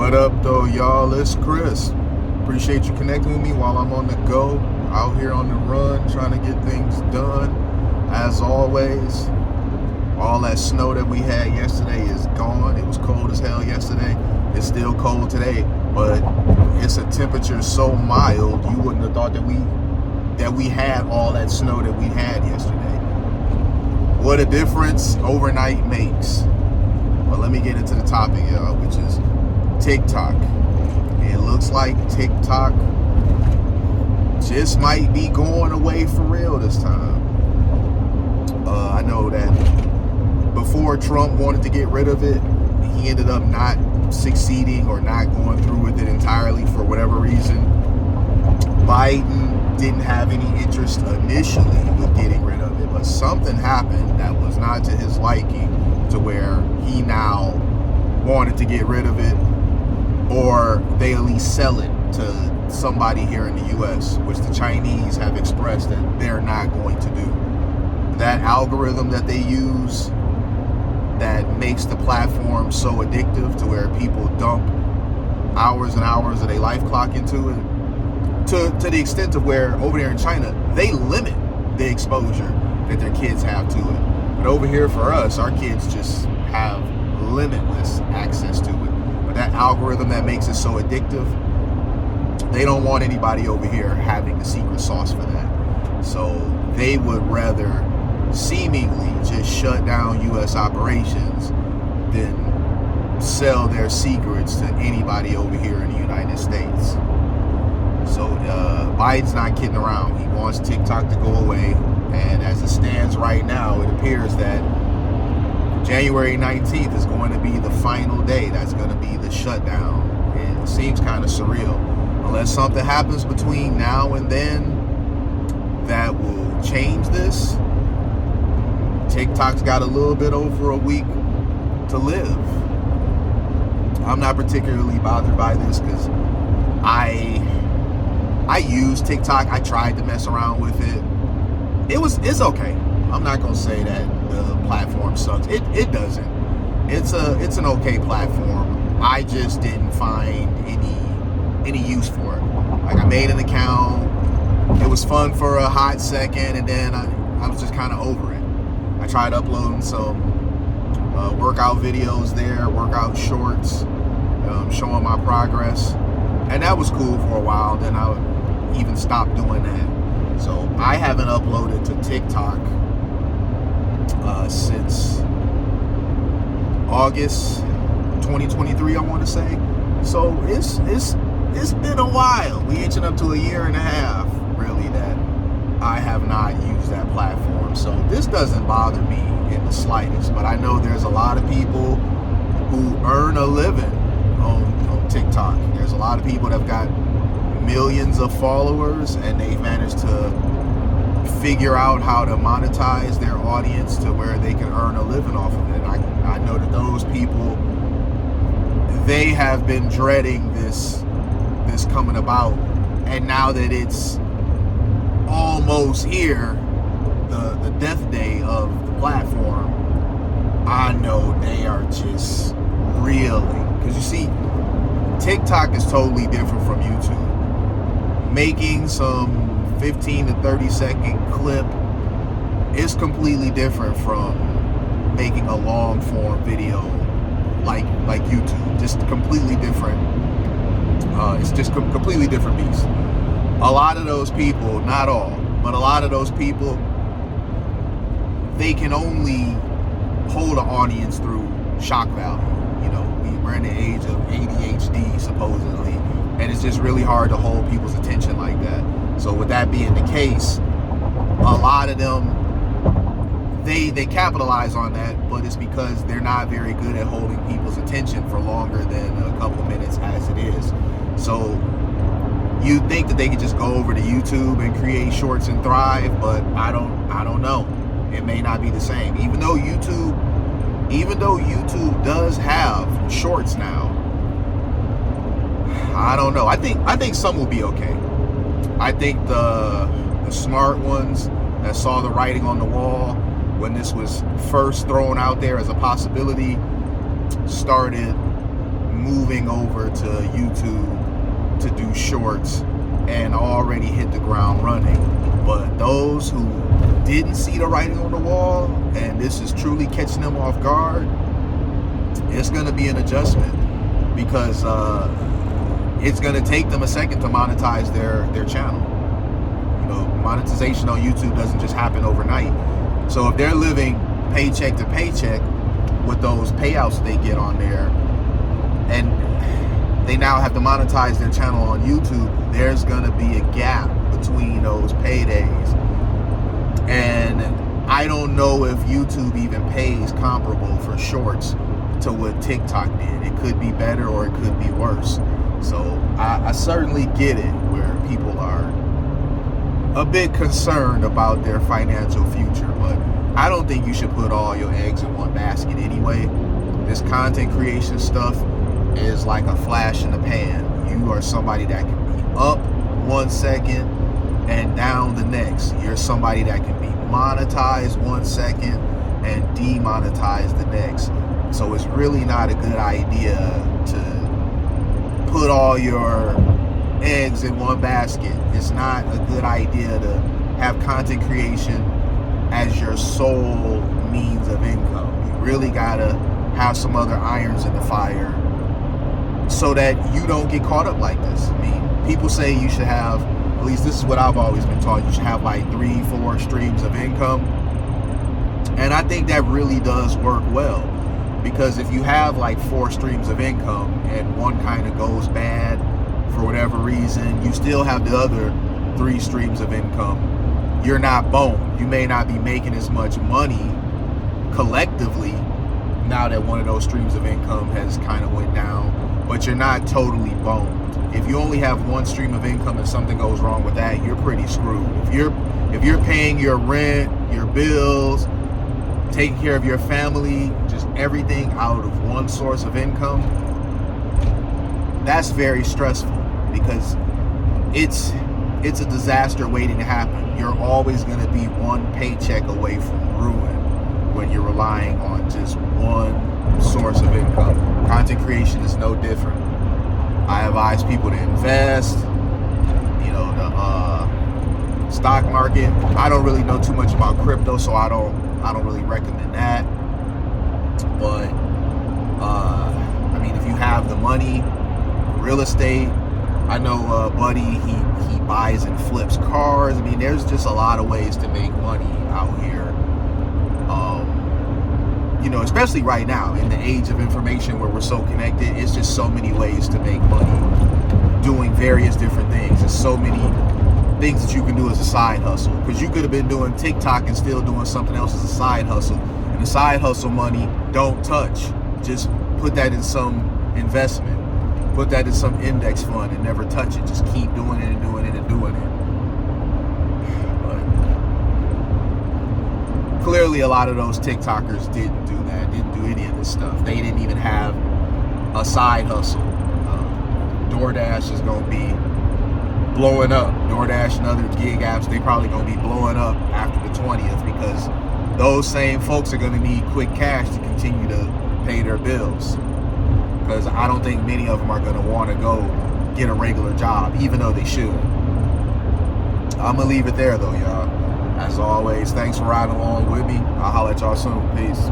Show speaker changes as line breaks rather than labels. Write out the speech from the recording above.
What up though, y'all? It's Chris. Appreciate you connecting with me while I'm on the go, out here on the run, trying to get things done. As always, all that snow that we had yesterday is gone. It was cold as hell yesterday. It's still cold today, but it's a temperature so mild you wouldn't have thought that we had all that snow that we had yesterday. What a difference overnight makes. But let me get into the topic, y'all, which is TikTok. It looks like TikTok just might be going away for real this time. I know that before Trump wanted to get rid of it, he ended up not succeeding or not going through with it entirely for whatever reason. Biden didn't have any interest initially with getting rid of it, but something happened that was not to his liking to where he now wanted to get rid of it, or they at least sell it to somebody here in the US, which the Chinese have expressed that they're not going to do. That algorithm that they use that makes the platform so addictive to where people dump hours and hours of their life clock into it, to the extent of where over there in China, they limit the exposure that their kids have to it. But over here for us, our kids just have limitless access to it. But that algorithm that makes it so addictive, they don't want anybody over here having the secret sauce for that. So they would rather seemingly just shut down U.S. operations than sell their secrets to anybody over here in the United States. So Biden's not kidding around. He wants TikTok to go away. And as it stands right now, it appears that January 19th is going to be the final day. That's going to be the shutdown. It seems kind of surreal. Unless something happens between now and then that will change this, TikTok's got a little bit over a week to live. I'm not particularly bothered by this because I use TikTok. I tried to mess around with it. It's okay. I'm not gonna say that the platform sucks. It doesn't. It's an okay platform. I just didn't find any use for it. Like, I made an account. It was fun for a hot second, and then I was just kind of over it. I tried uploading some workout videos there, workout shorts, showing my progress, and that was cool for a while. Then I even stopped doing that. So I haven't uploaded to TikTok since August 2023, I want to say. So it's been a while. We inching up to a year and a half, really, that I have not used that platform. So this doesn't bother me in the slightest. But I know there's a lot of people who earn a living on TikTok. There's a lot of people that have got millions of followers, and they've managed to figure out how to monetize their audience to where they can earn a living off of it. I know that those people, they have been dreading this coming about, and now that it's almost here, the death day of the platform, I know they are just reeling. Because you see, TikTok is totally different from YouTube. Making some 15 to 30 second clip is completely different from making a long form video like YouTube. Just completely different. It's just completely different beast. A lot of those people, not all, but a lot of those people, they can only hold an audience through shock value. You know, we're in the age of ADHD supposedly, and it's just really hard to hold people's attention like that. So with that being the case, a lot of them, they capitalize on that, but it's because they're not very good at holding people's attention for longer than a couple minutes as it is. So you think that they could just go over to YouTube and create shorts and thrive, but I don't know. It may not be the same. Even though YouTube does have shorts now, I don't know. I think some will be okay. I think the smart ones that saw the writing on the wall when this was first thrown out there as a possibility started moving over to YouTube to do shorts and already hit the ground running. But those who didn't see the writing on the wall, and this is truly catching them off guard, it's going to be an adjustment, because it's going to take them a second to monetize their channel. You know, monetization on YouTube doesn't just happen overnight. So if they're living paycheck to paycheck with those payouts they get on there, and they now have to monetize their channel on YouTube, there's going to be a gap between those paydays. And I don't know if YouTube even pays comparable for shorts to what TikTok did. It could be better or it could be worse. So I certainly get it where people are a bit concerned about their financial future, but I don't think you should put all your eggs in one basket anyway. This content creation stuff is like a flash in the pan. You are somebody that can be up 1 second and down the next. You're somebody that can be monetized 1 second and demonetized the next. So it's really not a good idea to put all your eggs in one basket. It's not a good idea to have content creation as your sole means of income. You really gotta have some other irons in the fire so that you don't get caught up like this. I mean, people say you should have, at least this is what I've always been taught, you should have like 3-4 streams of income. And I think that really does work well, because if you have like 4 streams of income and one kind of goes bad for whatever reason, you still have the other 3 streams of income. You're not boned. You may not be making as much money collectively now that one of those streams of income has kind of went down, but you're not totally boned. If you only have 1 stream of income and something goes wrong with that, you're pretty screwed. If you're paying your rent, your bills, taking care of your family, just everything out of one source of income, that's very stressful, because it's a disaster waiting to happen. You're always going to be one paycheck away from ruin when you're relying on just one source of income. Content creation is no different. I advise people to invest, you know, the stock market. I don't really know too much about crypto, so I don't really recommend that. But I mean, if you have the money, real estate. I know Buddy, he buys and flips cars. I mean, there's just a lot of ways to make money out here. You know, especially right now in the age of information where we're so connected, it's just so many ways to make money doing various different things. There's so many things that you can do as a side hustle, because you could have been doing TikTok and still doing something else as a side hustle. And the side hustle money, don't touch. Just put that in some investment. Put that in some index fund and never touch it. Just keep doing it and doing it and doing it. But clearly a lot of those TikTokers didn't do that, didn't do any of this stuff. They didn't even have a side hustle. DoorDash is going to be blowing up. DoorDash and other gig apps, they probably going to be blowing up after the 20th, because those same folks are going to need quick cash to continue to pay their bills. Because I don't think many of them are going to want to go get a regular job, even though they should. I'm going to leave it there, though, y'all. As always, thanks for riding along with me. I'll holler at y'all soon. Peace.